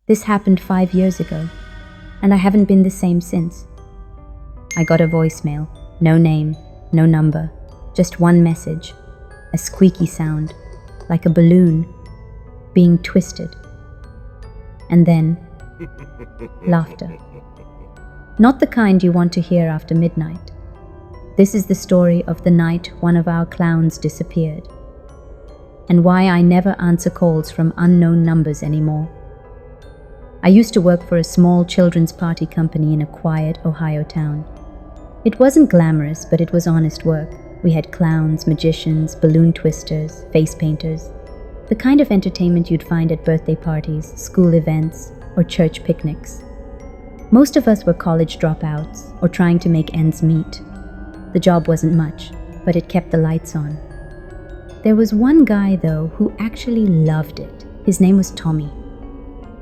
This happened 5 years ago, and I haven't been the same since. I got a voicemail, no name, no number, just one message, a squeaky sound, like a balloon being twisted. And then, laughter. Not the kind you want to hear after midnight. This is the story of the night one of our clowns disappeared, and why I never answer calls from unknown numbers anymore. I used to work for a small children's party company in a quiet Ohio town. It wasn't glamorous, but it was honest work. We had clowns, magicians, balloon twisters, face painters, the kind of entertainment you'd find at birthday parties, school events, or church picnics. Most of us were college dropouts or trying to make ends meet. The job wasn't much, but it kept the lights on. There was one guy, though, who actually loved it. His name was Tommy.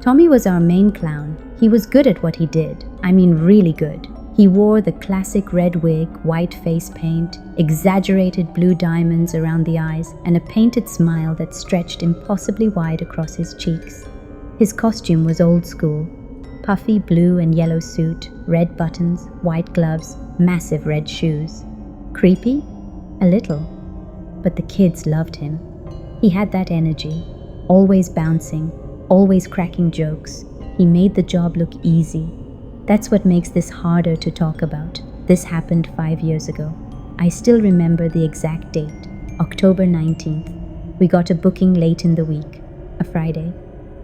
Tommy was our main clown. He was good at what he did. I mean, really good. He wore the classic red wig, white face paint, exaggerated blue diamonds around the eyes, and a painted smile that stretched impossibly wide across his cheeks. His costume was old school. Puffy blue and yellow suit, red buttons, white gloves, massive red shoes. Creepy? A little. But the kids loved him. He had that energy, always bouncing, always cracking jokes. He made the job look easy. That's what makes this harder to talk about. This happened 5 years ago. I still remember the exact date, October 19th. We got a booking late in the week, a Friday.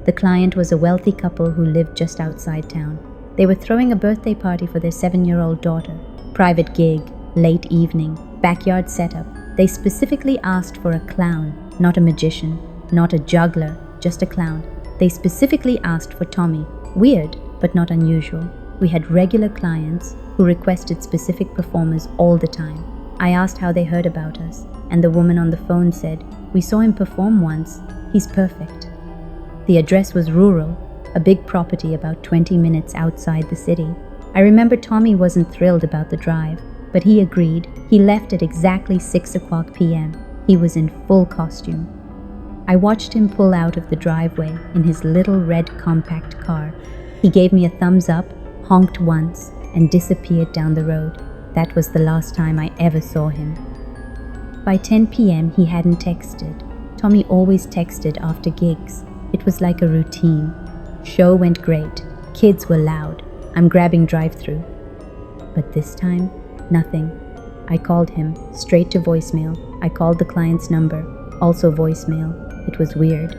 The client was a wealthy couple who lived just outside town. They were throwing a birthday party for their 7-year-old daughter. Private gig, late evening, backyard setup. They specifically asked for a clown, not a magician, not a juggler, just a clown. They specifically asked for Tommy. Weird, but not unusual. We had regular clients who requested specific performers all the time. I asked how they heard about us, and the woman on the phone said, "We saw him perform once. He's perfect." The address was rural, a big property about 20 minutes outside the city. I remember Tommy wasn't thrilled about the drive, but he agreed. He left at exactly 6:00 p.m. He was in full costume. I watched him pull out of the driveway in his little red compact car. He gave me a thumbs up, honked once, and disappeared down the road. That was the last time I ever saw him. By 10 p.m. he hadn't texted. Tommy always texted after gigs. It was like a routine. Show went great. Kids were loud. I'm grabbing drive-through. But this time, nothing. I called him, straight to voicemail. I called the client's number, also voicemail. It was weird.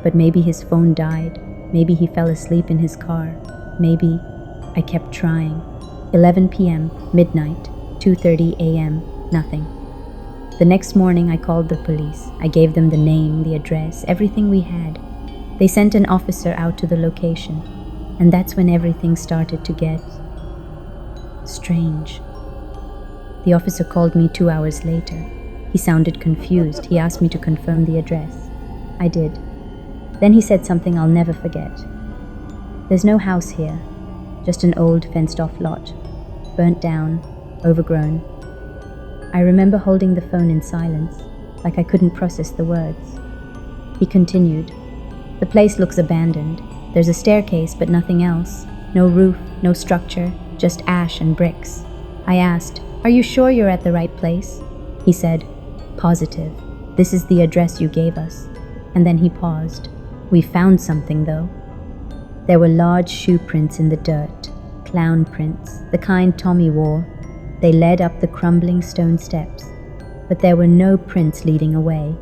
But maybe his phone died. Maybe he fell asleep in his car. Maybe. I kept trying. 11 p.m., midnight, 2:30 a.m., nothing. The next morning I called the police. I gave them the name, the address, everything we had. They sent an officer out to the location, and that's when everything started to get strange. The officer called me 2 hours later. He sounded confused. He asked me to confirm the address. I did. Then he said something I'll never forget. "There's no house here, just an old fenced-off lot, burnt down, overgrown." I remember holding the phone in silence, like I couldn't process the words. He continued, "The place looks abandoned. There's a staircase, but nothing else. No roof, no structure, just ash and bricks." I asked, "Are you sure you're at the right place?" He said, "Positive. This is the address you gave us." And then he paused. "We found something, though." There were large shoe prints in the dirt, clown prints, the kind Tommy wore. They led up the crumbling stone steps, but there were no prints leading away.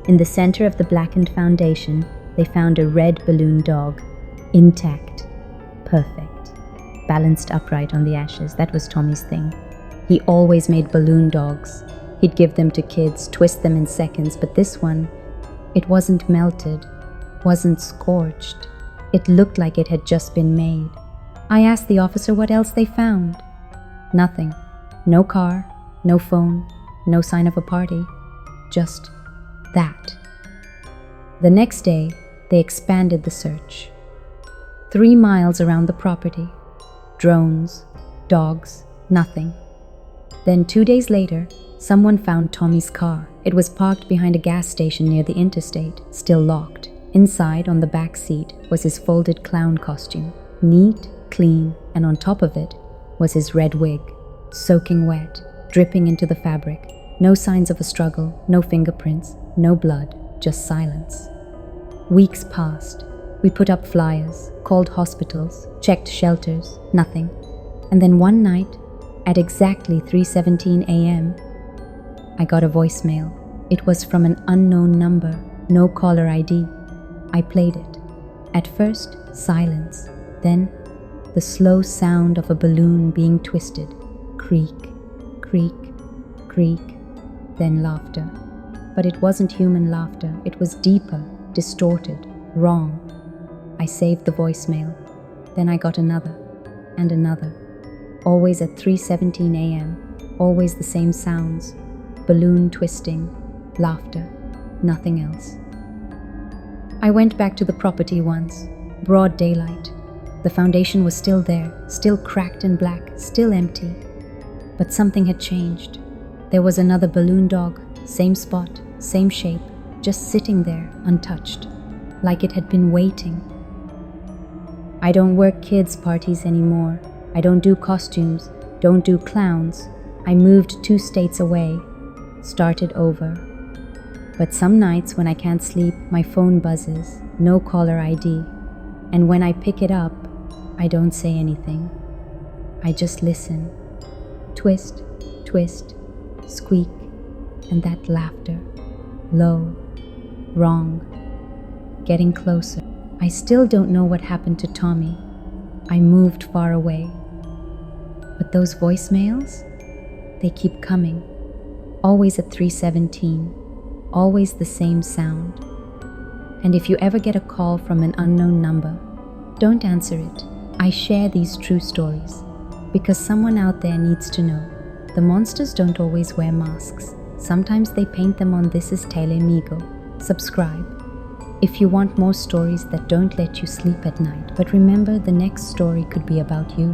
In the center of the blackened foundation, they found a red balloon dog, intact, perfect, balanced upright on the ashes. That was Tommy's thing. He always made balloon dogs. He'd give them to kids, twist them in seconds, but this one, it wasn't melted, wasn't scorched. It looked like it had just been made. I asked the officer what else they found. Nothing. No car, no phone, no sign of a party. Just that. The next day, they expanded the search. 3 miles around the property. Drones, dogs, nothing. Then 2 days later, someone found Tommy's car. It was parked behind a gas station near the interstate, still locked. Inside, on the back seat, was his folded clown costume, neat, clean, and on top of it was his red wig, soaking wet, dripping into the fabric. No signs of a struggle, no fingerprints, no blood, just silence. Weeks passed. We put up flyers, called hospitals, checked shelters, nothing. And then one night, at exactly 3:17 a.m., I got a voicemail. It was from an unknown number, no caller ID. I played it. At first, silence. Then, the slow sound of a balloon being twisted. Creak, creak, creak. Then laughter. But it wasn't human laughter. It was deeper, distorted, wrong. I saved the voicemail. Then I got another, and another. Always at 3:17 a.m. Always the same sounds. Balloon twisting, laughter, nothing else. I went back to the property once. Broad daylight. The foundation was still there, still cracked and black, still empty. But something had changed. There was another balloon dog, same spot, same shape, just sitting there, untouched, like it had been waiting. I don't work kids' parties anymore. I don't do costumes, don't do clowns. I moved 2 states away, started over. But some nights when I can't sleep, my phone buzzes, no caller ID. And when I pick it up, I don't say anything. I just listen. Twist, twist, squeak, and that laughter. Low, wrong, getting closer. I still don't know what happened to Tommy. I moved far away. But those voicemails, they keep coming. Always at 3:17, always the same sound. And if you ever get a call from an unknown number, don't answer it. I share these true stories because someone out there needs to know. The monsters don't always wear masks. Sometimes they paint them on This Is Tele Migo. Subscribe if you want more stories that don't let you sleep at night. But remember, the next story could be about you.